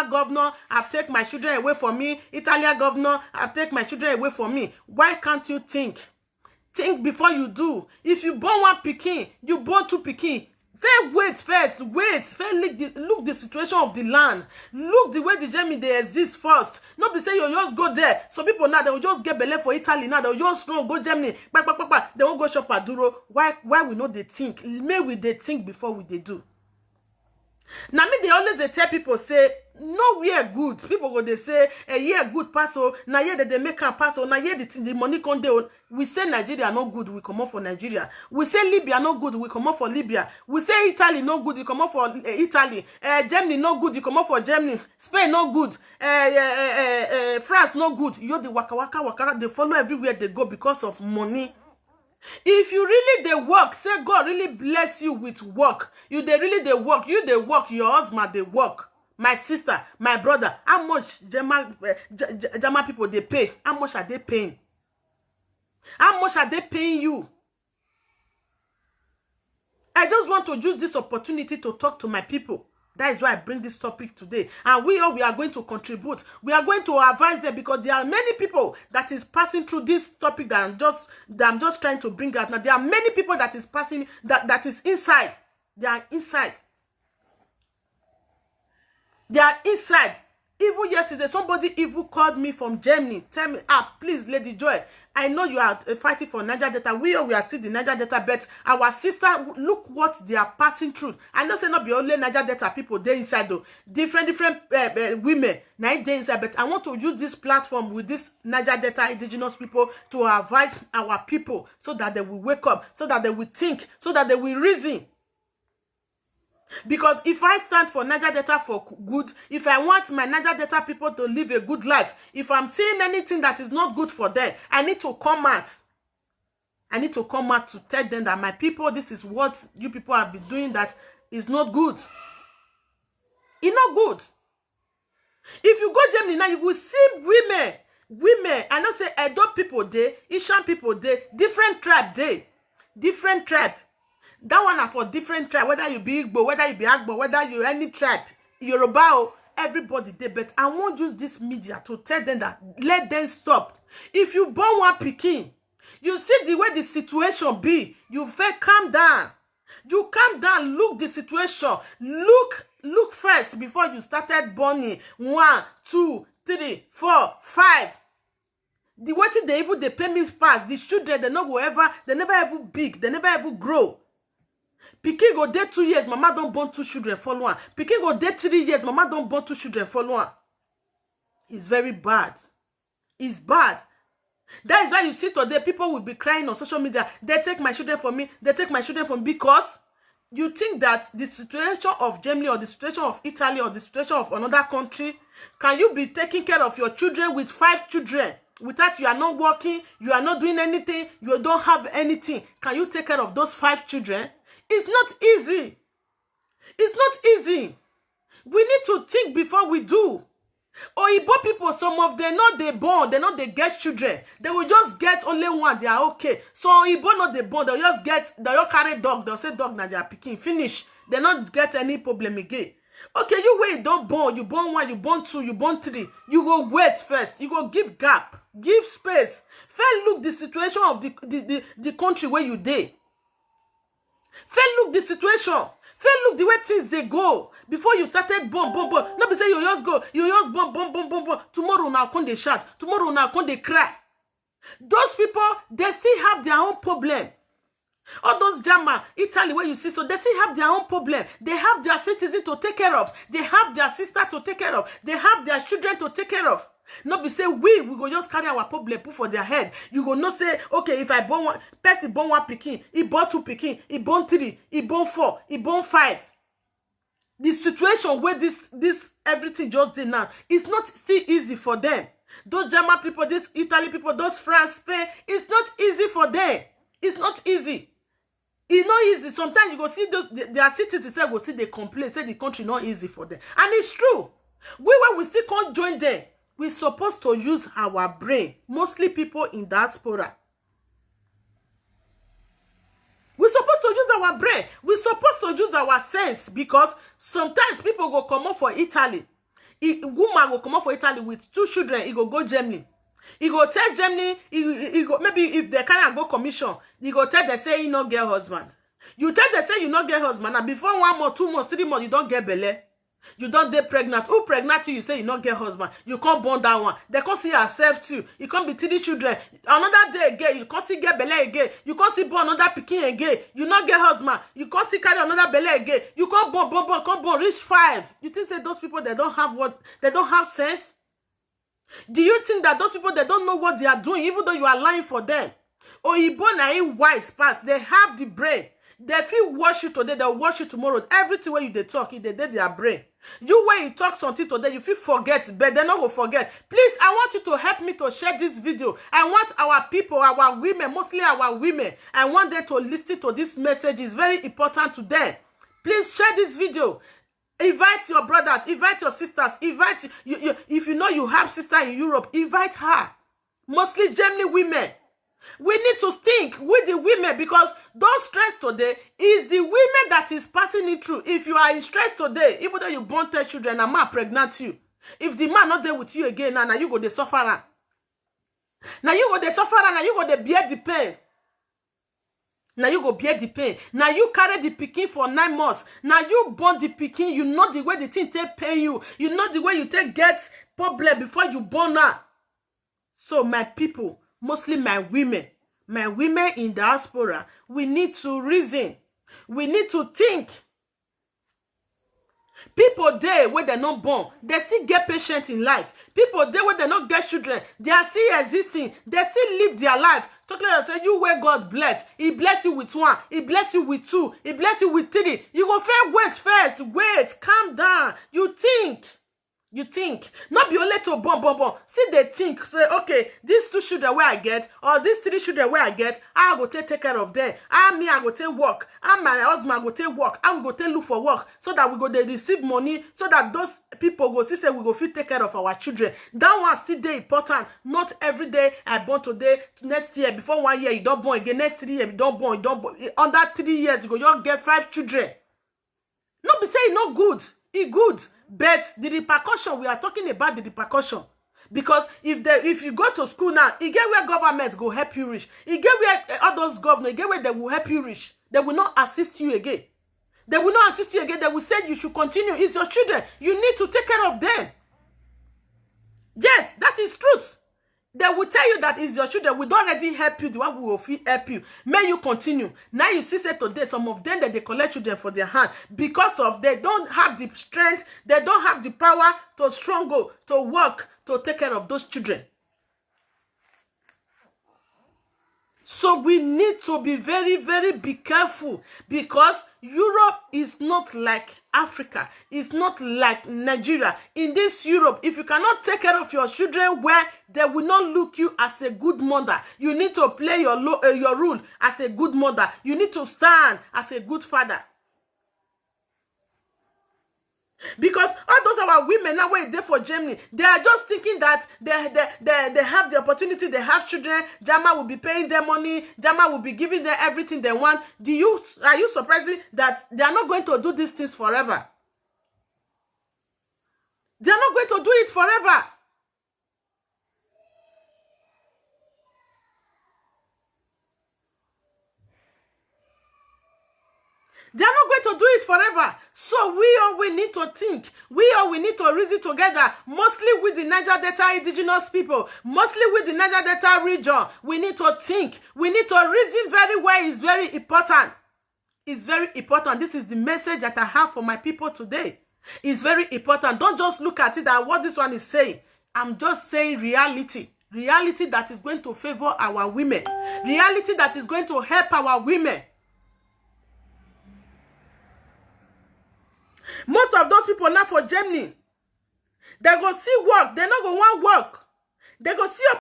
German governor have taken my children away from me. Italian governor have taken my children away from me. Why can't you think? Think before you do. If you born one pikin, you born two pikin. Wait first. Look the situation of the land. Look the way the Germany they exist first. Not be say you just go there. Some people now they will just get belay for Italy now. They will just go Germany. They won't go shop at Duro. Why we know they think? May we they think before we they do. Now me they always they tell people say nowhere good. People go they say a year good pass oh now here they make a pass oh now here the money come down. We say Nigeria not good, we come out for Nigeria. We say Libya not good, we come out for Libya. We say Italy not good, we come out for Italy. Germany not good, you come out for Germany. Spain not good. France not good. You the waka they follow everywhere they go because of money. If you really they work, say God really bless you with work. You they really they work. You they work. Your husband they work. My sister, my brother. How much German people they pay? How much are they paying? How much are they paying you? I just want to use this opportunity to talk to my people. That is why I bring this topic today. And we are going to contribute. We are going to advise them because there are many people that is passing through this topic that I'm just trying to bring out. Now, there are many people that is passing, that is inside. They are inside. They are inside. Even yesterday, somebody even called me from Germany. Tell me, please, Lady Joy, I know you are fighting for Niger Delta. We are still the Niger Delta, but our sister, look what they are passing through. I know say not be only Niger Delta people they inside though. Different women now they inside. But I want to use this platform with this Niger Delta indigenous people to advise our people so that they will wake up, so that they will think, so that they will reason. Because if I stand for Niger Delta for good, if I want my Niger Delta people to live a good life, if I'm seeing anything that is not good for them, I need to come out. I need to come out to tell them that my people, this is what you people have been doing that is not good. It's not good. If you go Germany now, you will see women, I don't say Edo people there, Ishan people there, different tribe there, different tribe. That one are for different tribe, whether you be Igbo, whether you be Agbo, whether you any tribe, Yoruba, everybody there. But I won't use this media to tell them that let them stop. If you born one pikin, you see the way the situation be, you first calm down. You calm down, look the situation, look first before you started burning 1, 2, 3, 4, 5. The way they pay me fast, the children they never ever big, they never ever grow. Pikin go dey 2 years, mama don't born 2 children follow on. Pikin go dey 3 years, mama don't born 2 children follow on. It's very bad. It's bad. That is why you see today people will be crying on social media. They take my children from me. They take my children from me because you think that the situation of Germany or the situation of Italy or the situation of another country, can you be taking care of your children with 5 children? Without you are not working, you are not doing anything, you don't have anything. Can you take care of those 5 children? It's not easy. It's not easy. We need to think before we do. Oyibo people, some of them not they born, they not they get children. They will just get only one, they are okay. So Oyibo not they born, they'll just carry dog, they'll say dog na they are picking, finish. They not get any problem again. Okay, you wait, don't born, you born 1, you born 2, you born 3. You go wait first, you go give gap, give space. First look the situation of the country where you dey. First look the situation. First look the way things they go. Before you started bomb. Not be say you just go, you just bomb. Tomorrow now come they shout. Tomorrow now come they cry. Those people, they still have their own problem. All those German, Italy where you see, so they still have their own problem. They have their citizens to take care of. They have their sister to take care of. They have their children to take care of. Not be say we go just carry our problem put for their head. You go not say, okay, if I born one person born 1 pikin, he born 2 pikin, he born 3, he born 4, he born 5. The situation where this everything just did now, it's not still easy for them. Those German people, these Italy people, those France, Spain, it's not easy for them. It's not easy. It's not easy. Sometimes you go see those their citizens say go see they complain, say the country not easy for them. And it's true. We still can't join them. We're supposed to use our brain. Mostly people in diaspora. We're supposed to use our brain. We're supposed to use our sense because sometimes people go come up for Italy. woman go come up for Italy with 2 children, he go Germany. He go tell Germany, he go, maybe if they can't go commission, he go tell them say he no get husband. You tell them say you no get husband, and before 1 month, 2 months, 3 months, you don't get belle. You don't get pregnant. Who pregnant you say you not get husband? You can't born that one. They can't see yourself too. You can't be 3 children. Another day again, you can't see get belle again. You can't see born another pikin again. You not get husband. You can't see carry another belle again. You can't born, reach 5. You think that those people, they don't have what? They don't have sense? Do you think that those people, they don't know what they are doing, even though you are lying for them? Oyibo na in wise past. They have the brain. They feel wash you today, they'll wash you tomorrow. Everything where you they talk, they did their brain. You where you talk something today, you feel forget, but they're not going to forget. Please, I want you to help me to share this video. I want our people, our women, mostly our women, I want them to listen to this message. It's very important to them. Please share this video. Invite your brothers, invite your sisters, invite you. If you know you have sister in Europe, invite her. Mostly Germany women. We need to think with the women, because those stress today is the women that is passing it through. If you are in stress today, even though you born 10 children, a man pregnant you. If the man not there with you again, now you go the suffer. Now you go the suffer, now you go the bear the pain. Now you go bear the pain. Now you carry the pikin for 9 months. Now you born the pikin. You know the way the thing take pain you. You know the way you take get problem before you born her. So my people, mostly my women in diaspora, we need to reason. We need to think. People there where they're not born, they still get patient in life. People there where they not get children, they are still existing. They still live their life. Talk like say you where God bless. He bless you with 1. He bless you with 2. He bless you with 3. You go first. Wait, calm down. You think. Not be only to bomb. See, they think, say, okay, these 2 children where I get, or these 3 children where I get, I go take care of them. I go take work. My husband go take work. I will go take look for work, so that we go they receive money, so that those people go see say we go fit take care of our children. That one still dey important. Not every day I born today, next year, before 1 year you don't born again, next 3 years you don't born. Under 3 years you go you get 5 children. Not be saying no good. It good. But the repercussion, we are talking about the repercussion. Because if you go to school now, you get where government go help you reach. You get where all those governors, you get where they will help you reach. They will not assist you again. They will not assist you again. They will say you should continue. It's your children. You need to take care of them. Yes, that is truth. They will tell you that it's your children. We don't already help you. The one who will help you. May you continue. Now you see say today, some of them that they collect children for their hand because of they don't have the strength, they don't have the power to struggle, to work, to take care of those children. So we need to be very, very be careful, because Europe is not like Africa. It's not like Nigeria. In this Europe, if you cannot take care of your children well, they will not look you as a good mother. You need to play your role as a good mother. You need to stand as a good father. Because all those our women now where they for Germany, they are just thinking that they have the opportunity, they have children, Jama will be paying them money, Jama will be giving them everything they want. Are you surprising that they are not going to do these things forever? They are not going to do it forever. They are not going to do it forever. So we need to think. We need to reason together. Mostly with the Niger Delta indigenous people. Mostly with the Niger Delta region. We need to think. We need to reason very well. It's very important. It's very important. This is the message that I have for my people today. It's very important. Don't just look at it and what this one is saying. I'm just saying reality. Reality that is going to favor our women. Reality that is going to help our women. Most of those people now for Germany, they go see work. They not go want work. They go see